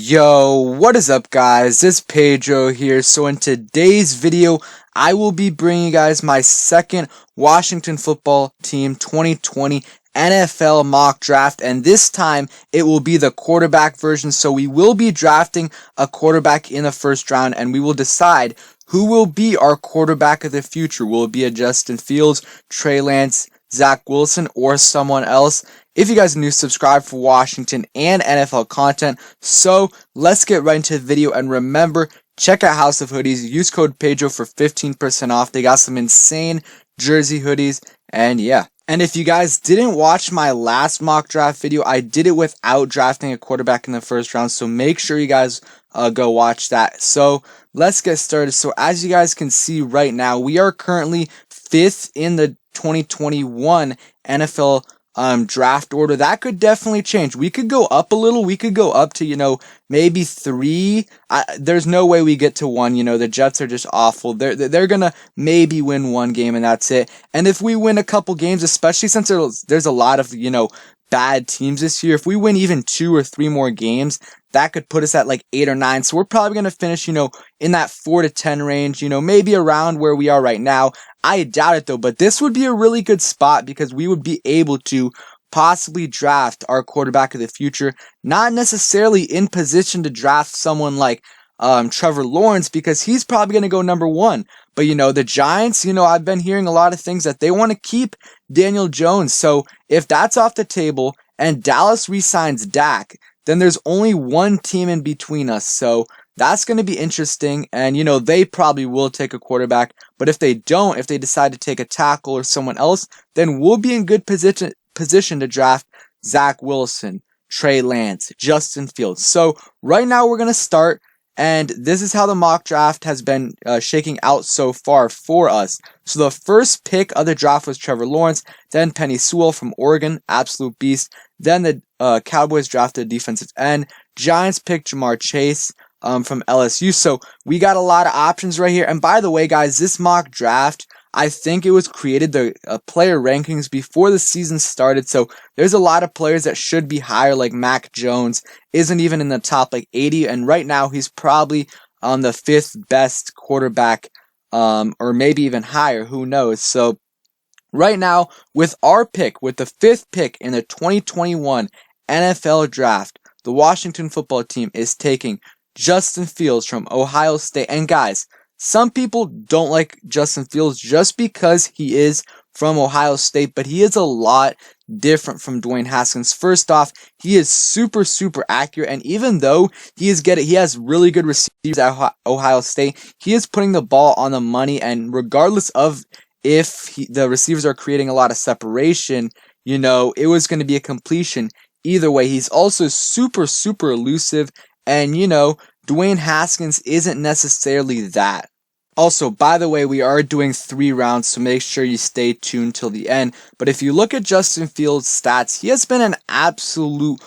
Yo, what is up guys? This is Pedro here. So in today's video, I will be bringing you guys my second Washington football team 2020 NFL mock draft, and this time it will be the quarterback version. So we will be drafting a quarterback in the first round, and we will decide who will be our quarterback of the future. Will it be a Justin Fields, Trey Lance, Zach Wilson, or someone else? If you guys are new, subscribe for Washington and NFL content. So let's get right into the video, and remember, check out House of Hoodies. Use code Pedro for 15% off. They got some insane jersey hoodies, and yeah. And if you guys didn't watch my last mock draft video, I did it without drafting a quarterback in the first round, so make sure you guys go watch that. So let's get started. So as you guys can see right now, we are currently 5th in the 2021 NFL draft order. That could definitely change. We could go up a little. We could go up to, maybe 3. There's no way we get to 1. The Jets are just awful. They're gonna maybe win 1 game and that's it. And if we win a couple games, especially since there's a lot of, bad teams this year, if we win even 2 or 3 more games, that could put us at like 8 or 9. So we're probably going to finish, in that 4 to 10 range, maybe around where we are right now. I doubt it though, but this would be a really good spot because we would be able to possibly draft our quarterback of the future. Not necessarily in position to draft someone like Trevor Lawrence, because he's probably going to go number 1. But, the Giants, I've been hearing a lot of things that they want to keep Daniel Jones. So if that's off the table and Dallas re-signs Dak, then there's only one team in between us. So that's going to be interesting. And, they probably will take a quarterback. But if they don't, if they decide to take a tackle or someone else, then we'll be in good position to draft Zach Wilson, Trey Lance, Justin Fields. So right now we're going to start. And this is how the mock draft has been shaking out so far for us. So the first pick of the draft was Trevor Lawrence, then Penei Sewell from Oregon, absolute beast. Then the Cowboys drafted defensive end. Giants picked Jamar Chase from LSU. So we got a lot of options right here. And by the way, guys, this mock draft, I think it was created, the player rankings, before the season started. So there's a lot of players that should be higher, like Mac Jones isn't even in the top 80. And right now he's probably on the 5th best quarterback, or maybe even higher. Who knows? So right now with our pick, with the 5th pick in the 2021 NFL draft, the Washington football team is taking Justin Fields from Ohio State. And guys, some people don't like Justin Fields just because he is from Ohio State, but he is a lot different from Dwayne Haskins. First off, he is super accurate, and even though he has really good receivers at Ohio State, he is putting the ball on the money, and regardless of if the receivers are creating a lot of separation, it was going to be a completion either way. He's also super elusive, and Dwayne Haskins isn't necessarily that. Also, by the way, we are doing 3 rounds, so make sure you stay tuned till the end. But if you look at Justin Fields' stats, he has been an absolute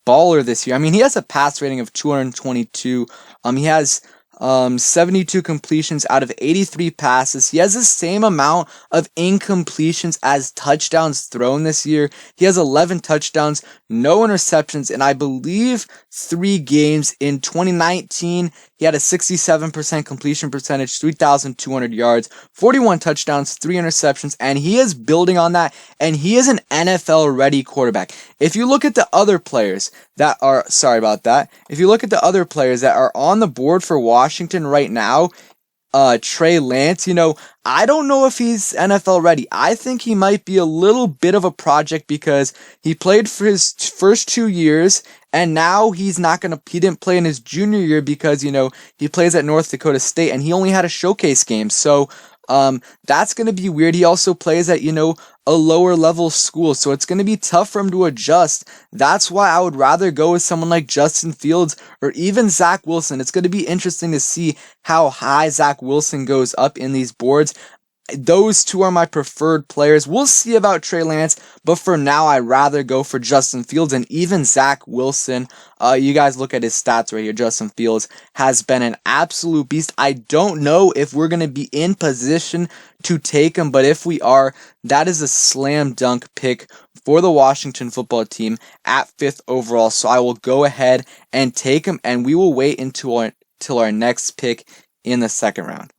baller this year. I mean, he has a pass rating of 222. He has 72 completions out of 83 passes. He has the same amount of incompletions as touchdowns thrown this year. He has 11 touchdowns, no interceptions, and I believe 3 games in 2019. He had a 67% completion percentage, 3,200 yards, 41 touchdowns, 3 interceptions, and he is building on that, and he is an NFL-ready quarterback. If you look at the other players that are, if you look at the other players that are on the board for Washington right now, Trey Lance, I don't know if he's NFL ready. I think he might be a little bit of a project because he played for his first 2 years, and now he didn't play in his junior year because, he plays at North Dakota State and he only had a showcase game. So, that's going to be weird. He also plays at, a lower level school, so it's going to be tough for him to adjust. That's why I would rather go with someone like Justin Fields or even Zach Wilson. It's going to be interesting to see how high Zach Wilson goes up in these boards. those two are my preferred players. We'll see about Trey Lance, but for now, I'd rather go for Justin Fields and even Zach Wilson. You guys look at his stats right here. Justin Fields has been an absolute beast. I don't know if we're going to be in position to take him, but if we are, that is a slam dunk pick for the Washington football team at 5th overall. So I will go ahead and take him, and we will wait until our next pick in the second round.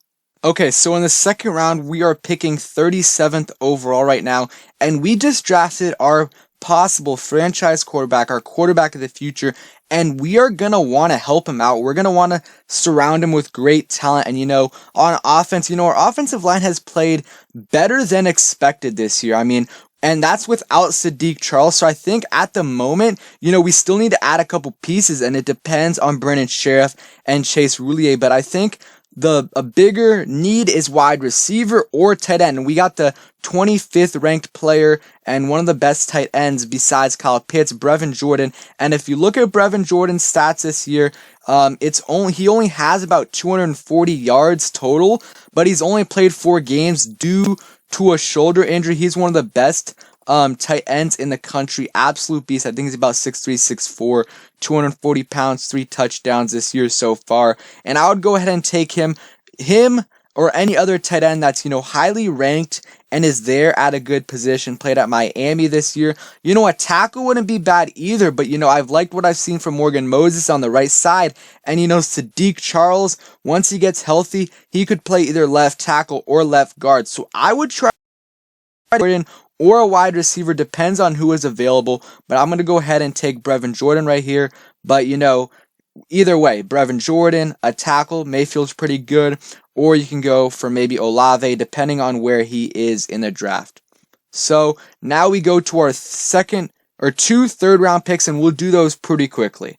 Okay, so in the second round, we are picking 37th overall right now, and we just drafted our possible franchise quarterback, our quarterback of the future, and we are going to want to help him out. We're going to want to surround him with great talent, and, on offense, our offensive line has played better than expected this year. And that's without Sadiq Charles. So I think at the moment, we still need to add a couple pieces, and it depends on Brennan Sheriff and Chase Roulier, but I think a bigger need is wide receiver or tight end. And we got the 25th ranked player and one of the best tight ends besides Kyle Pitts, Brevin Jordan. And if you look at Brevin Jordan's stats this year, he only has about 240 yards total, but he's only played 4 games due to a shoulder injury. He's one of the best tight ends in the country. Absolute beast. I think he's about 6'3", 6'4", 240 pounds, 3 touchdowns this year so far. And I would go ahead and take him or any other tight end that's, highly ranked and is there at a good position, played at Miami this year. A tackle wouldn't be bad either, but, I've liked what I've seen from Morgan Moses on the right side. And, Sadiq Charles, once he gets healthy, he could play either left tackle or left guard. So I would try Jordan or a wide receiver, depends on who is available, but I'm going to go ahead and take Brevin Jordan right here. But, either way, Brevin Jordan, a tackle, Mayfield's pretty good, or you can go for maybe Olave, depending on where he is in the draft. So now we go to our 2 third-round picks, and we'll do those pretty quickly.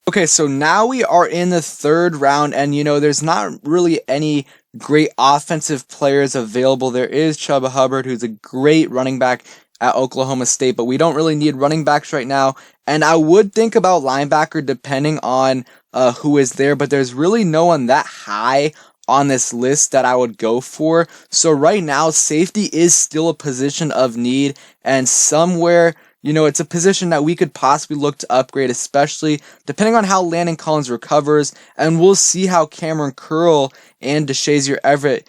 Okay, so now we are in the 3rd round, and there's not really any great offensive players available. There is Chuba Hubbard, who's a great running back at Oklahoma State, but we don't really need running backs right now. And I would think about linebacker depending on who is there, but there's really no one that high on this list that I would go for. So right now, safety is still a position of need, and somewhere, it's a position that we could possibly look to upgrade, especially depending on how Landon Collins recovers, and we'll see how Cameron Curl and DeShazier Everett,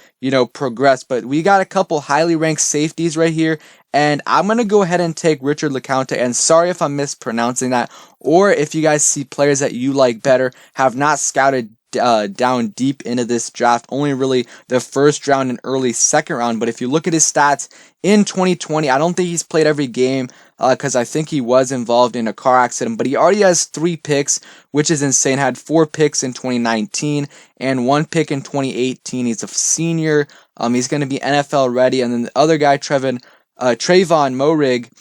progress. But we got a couple highly ranked safeties right here, and I'm going to go ahead and take Richard LeCounte, and sorry if I'm mispronouncing that, or if you guys see players that you like better, have not scouted down deep into this draft, only really the 1st round and early 2nd round. But if you look at his stats in 2020, I don't think he's played every game because I think he was involved in a car accident, but he already has 3 picks, which is insane. Had 4 picks in 2019 and 1 pick in 2018. He's a senior. He's going to be NFL ready. And then the other guy, Trayvon Moehrig,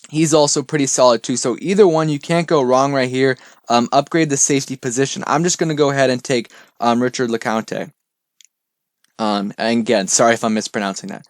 he's also pretty solid too. So either one, you can't go wrong right here. Upgrade the safety position. I'm just going to go ahead and take Richard LeCounte. And again, sorry if I'm mispronouncing that.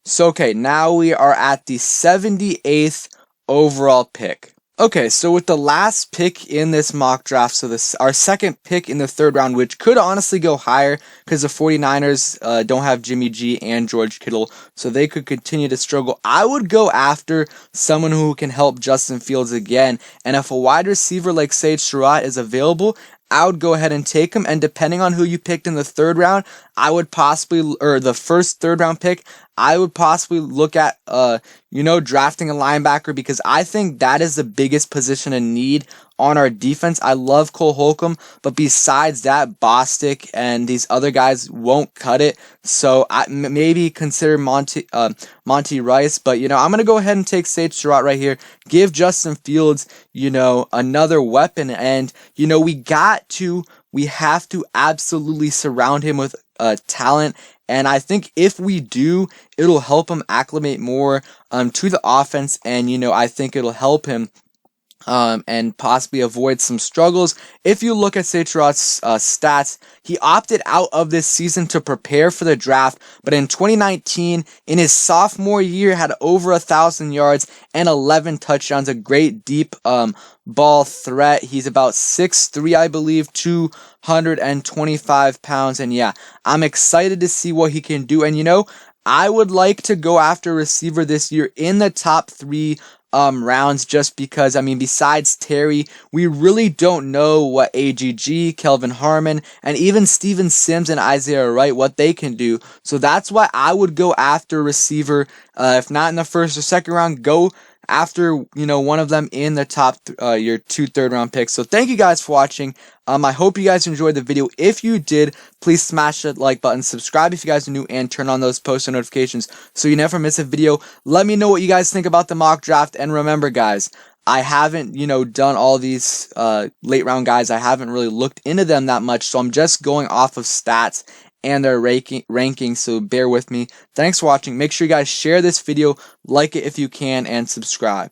So, okay, now we are at the 78th overall pick. Okay, so with the last pick in this mock draft, so our second pick in the 3rd round, which could honestly go higher because the 49ers don't have Jimmy G and George Kittle, so they could continue to struggle. I would go after someone who can help Justin Fields again, and if a wide receiver like Sage Surratt is available, I would go ahead and take him, and depending on who you picked in the 3rd round, I would possibly, or the first 3rd round pick, I would possibly look at, drafting a linebacker, because I think that is the biggest position in need on our defense. I love Cole Holcomb, but besides that, Bostic and these other guys won't cut it. So I maybe consider Monty Rice, but I'm gonna go ahead and take Sage Surratt right here. Give Justin Fields, another weapon, and we have to absolutely surround him with talent. And I think if we do, it'll help him acclimate more to the offense, and I think it'll help him and possibly avoid some struggles. If you look at Seichirot's stats, he opted out of this season to prepare for the draft, but in 2019, in his sophomore year, had over 1,000 yards and 11 touchdowns, a great deep ball threat. He's about 6'3", I believe, 225 pounds, and yeah, I'm excited to see what he can do. And you know, I would like to go after a receiver this year in the top 3 rounds, just because, I mean, besides Terry, we really don't know what AGG, Kelvin Harmon, and even Steven Sims and Isaiah Wright, what they can do. So that's why I would go after a receiver, if not in the first or second round, go after, you know, one of them in the top your 2 third-round picks. So thank you guys for watching. I hope you guys enjoyed the video. If you did, please smash that like button, subscribe if you guys are new, and turn on those post notifications so you never miss a video. Let me know what you guys think about the mock draft, and remember, guys, I haven't, you know, done all these late round guys. I haven't really looked into them that much, so I'm just going off of stats and their ranking, so bear with me. Thanks for watching. Make sure you guys share this video, like it if you can, and subscribe.